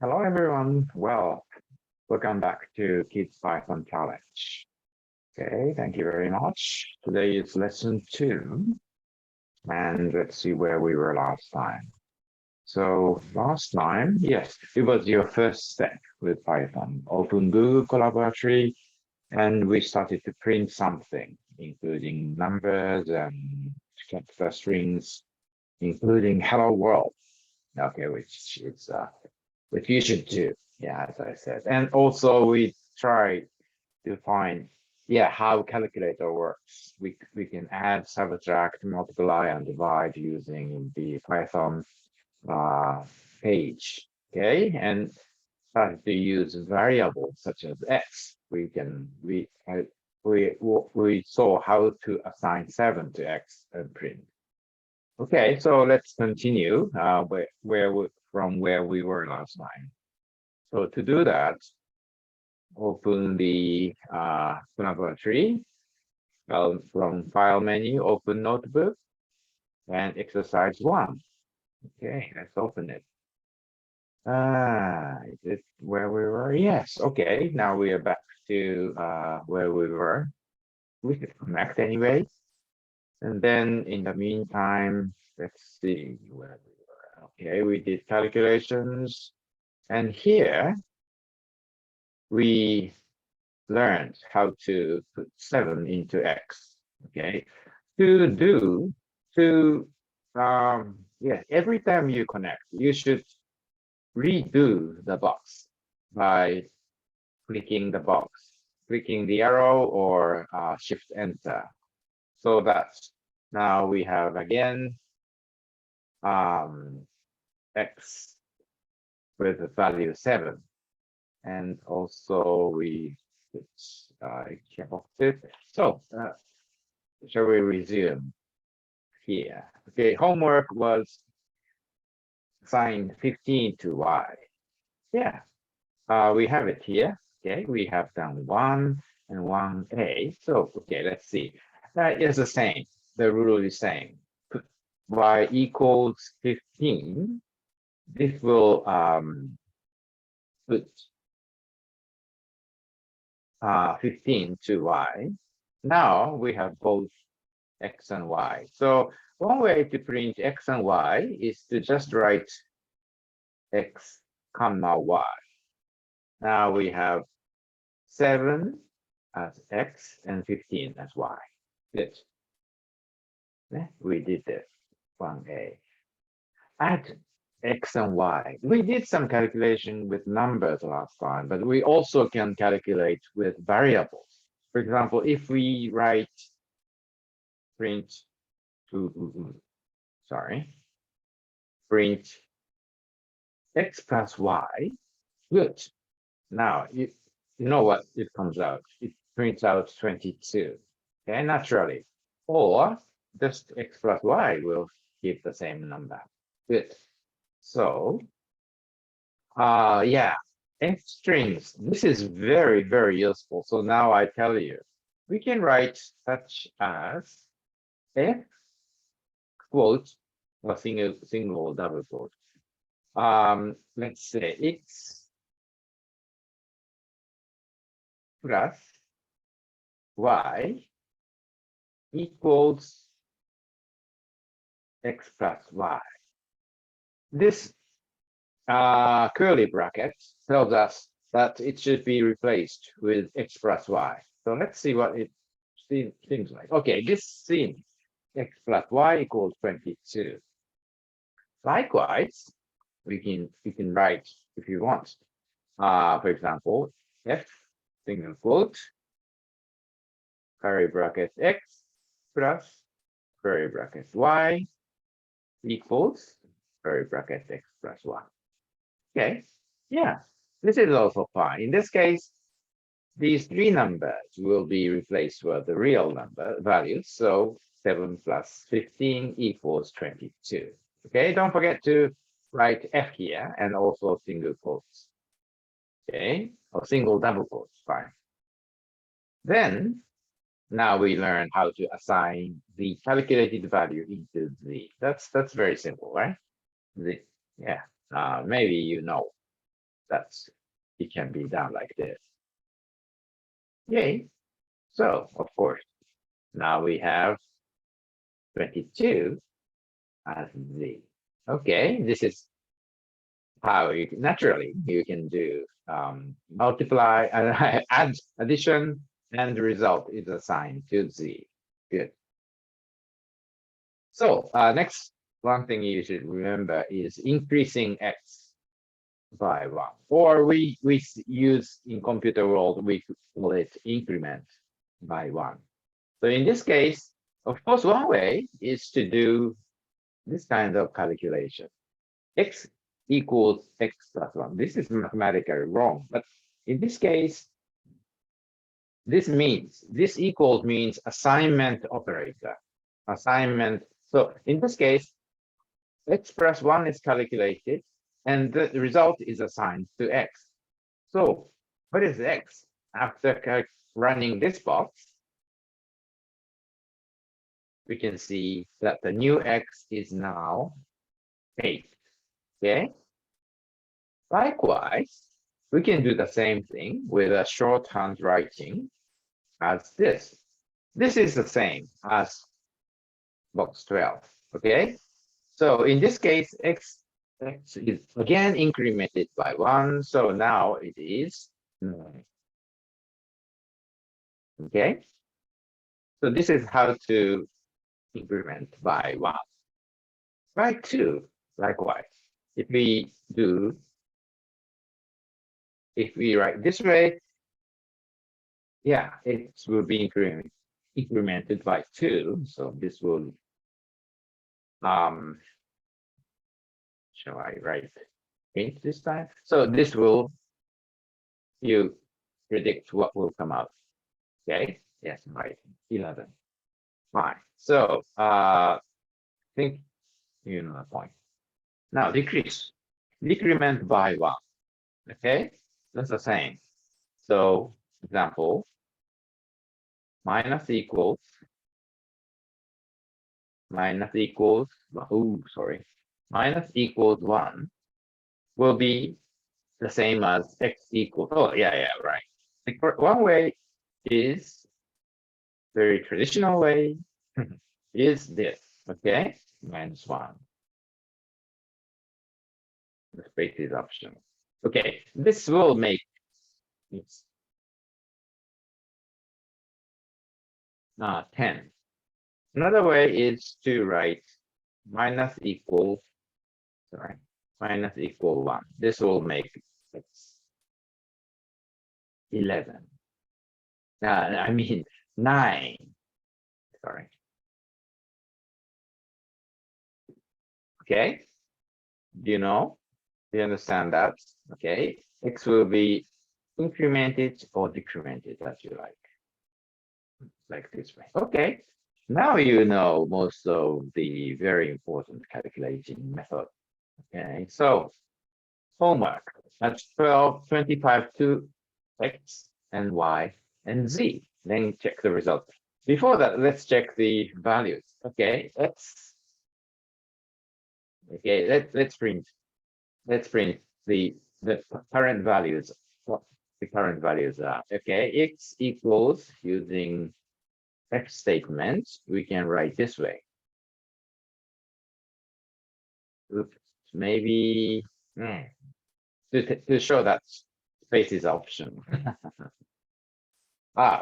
Hello, everyone. Well, welcome back to Kids Python Challenge. Okay, thank you very much. Today is lesson 2, and let's see where we were last time. So last time, yes, it was your first step with Python. Open Google Colaboratry, and we started to print something, including numbers and character strings, including hello world. Okay, which you should do. Yeah, as I said. And also we try to find, yeah, how calculator works. We can add, subtract, multiply, and divide using the Python uh, page. Okay, and start to use variables such as x. We saw how to assign 7 to x and print. Okay, so let's continue from where we were last time. So to do that, open the Colaboratry. From File menu, open Notebook and exercise 1. Okay, let's open it. Is it where we were? Yes. Okay, now we are back to where we were. We could connect anyway. And then in the meantime, let's see where we were. Okay, we did calculations. And here we learned how to put 7 into x. Okay, to yeah, every time you connect, you should redo the box by clicking the box, clicking the arrow or shift enter. So that's now we have again x with the value 7, and also we check off it. So shall we resume here? Okay, homework was assigned 15 to y. Yeah, we have it here. Okay, we have done 1 and 1a. So, okay, let's see. That is the same. The rule is same. Put y equals 15. This will put 15 to y. Now we have both x and y. So one way to print x and y is to just write x comma y. Now we have 7 as x and 15 as y. Good. We did this 1a. Add x and y. We did some calculation with numbers last time, but we also can calculate with variables. For example, if we write print print x plus y. Good. Now you know what it comes out. It prints out 22. Okay, naturally. Or just x plus y will give the same number. Good. So yeah, f strings. This is very, very useful. So now I tell you, we can write such as f quote or single double quote. Let's say x plus y equals x plus y. This curly bracket tells us that it should be replaced with x plus y. So let's see what it seems like. Okay, this seems x plus y equals 22. Likewise, we can write if you want. For example, f single quote curly bracket x plus curly bracket y equals curly bracket x plus y. Okay, yeah, this is also fine. In this case, these 3 numbers will be replaced with the real number values. So 7 plus 15 equals 22. Okay, don't forget to write f here and also single quotes. Okay, or single double quotes, fine. Then now we learn how to assign the calculated value into z. That's very simple, right? Z, yeah. Maybe you know. it can be done like this. Yay. So, of course, now we have 22 as Z. Okay, this is how you naturally you can do multiply, add, addition, and the result is assigned to Z. Good. So next one thing you should remember is increasing X by 1. Or we use in computer world, we call it increment by 1. So in this case, of course, one way is to do this kind of calculation. X equals X plus 1. This is mathematically wrong, but in this case, this equals means assignment operator. Assignment. So in this case, X plus 1 is calculated, and the result is assigned to X. So what is X? After running this box, we can see that the new X is now 8. Okay. Likewise, we can do the same thing with a shorthand writing as this. This is the same as box 12. Okay. So in this case, X is again incremented by 1. So now it is 9. Okay. So this is how to increment by 1. By 2, likewise. If we write this way, yeah, it will be incremented by 2. So this will, shall I write 8 this time? So this will, you predict what will come out. Okay, yes, right, 11. Fine. So I think you know the point. Now decrement by 1. Okay, that's the same. So example, minus equals, oh, sorry, minus equals 1 will be the same as X equals, oh, yeah, right. One way is, very traditional way, is this, okay? Minus 1. The space is optional. Okay, this will make it 10. Another way is to write minus equals 1. This will make it 11. I mean 9. Sorry. Okay. Do you know? Do you understand that? Okay. X will be incremented or decremented as you like this way. Okay. Now you know most of the very important calculating method. Okay. So homework. That's 12, 25 to X and Y and Z. Then check the result. Before that, let's check the values. Okay, let's print the current values. What the current values are. Okay, X equals, using X statement, we can write this way. Oops, maybe to show that space is optional.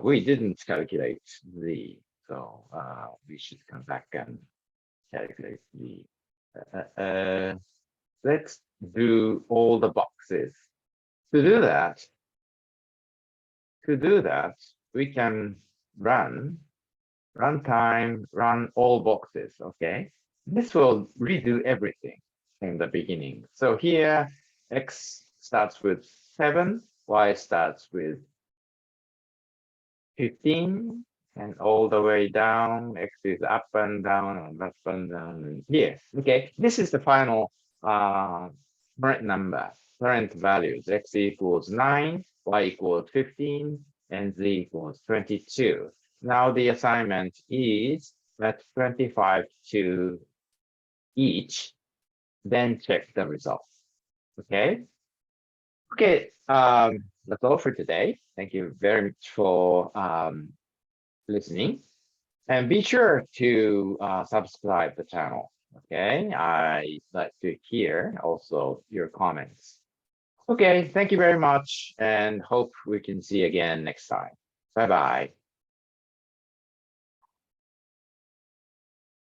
We didn't calculate Z, so we should come back and calculate Z. Let's do all the boxes. To do that, we can run all boxes. Okay, this will redo everything in the beginning. So here, X starts with 7, Y starts with 15, and all the way down, X is up and down and up and down. And here, okay, this is the final current number, current values. X equals 9, Y equals 15, and Z equals 22. Now the assignment is that 25 to each, then check the results. Okay. Okay, that's all for today. Thank you very much for listening. And be sure to subscribe the channel. Okay, I like to hear also your comments. Okay, thank you very much and hope we can see you again next time. Bye bye.